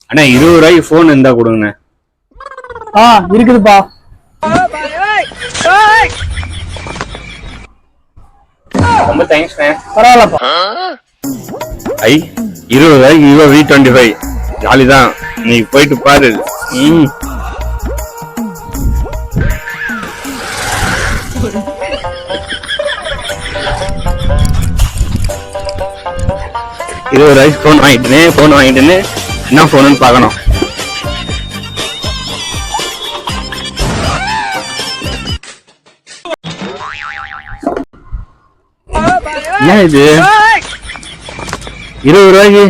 அண்ணா 20 ரூபாய்க்கு போன் இருந்தா கொடுங்க. இருக்குதுப்பா. ரொம்ப தேங்க்ஸ்ண்ணே. பரவாயில்லப்பா. 20 ரூபாய்க்கு Vivo V25 ஜாலி தான். நீ போயிட்டு பாரு. 20 ரூபாய்க்கு போன் வாங்கிட்டேன்னு என்ன போனுன்னு பார்க்கணும். ஏன் இது 20 ரூபாய்க்கு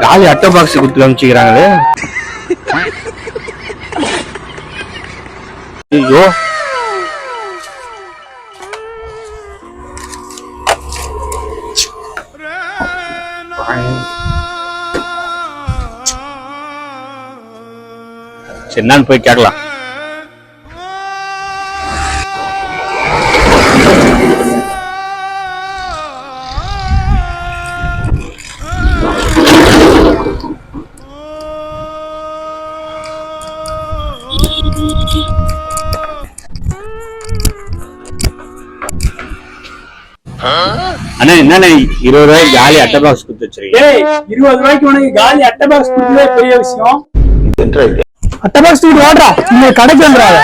காலி அட்டை பாக்ஸ் கொடுத்து அனுப்பிச்சுக்கிறாங்களே. ஐயோ சரி நான் போய் கேட்கலாம். அண்ணா என்ன 20 ரூபாய்க்கு காலி அட்டை பாக்ஸ் கொடுத்து வச்சிருக்கீங்க. 20 ரூபாய்க்கு உனக்கு காலி அட்டை பாக்ஸ் கொடுத்ததே பெரிய விஷயம். அட்டை பாக்ஸ் தூக்கிட்டு ஓடுறா, நீங்க கடைக்கு வந்துடாத.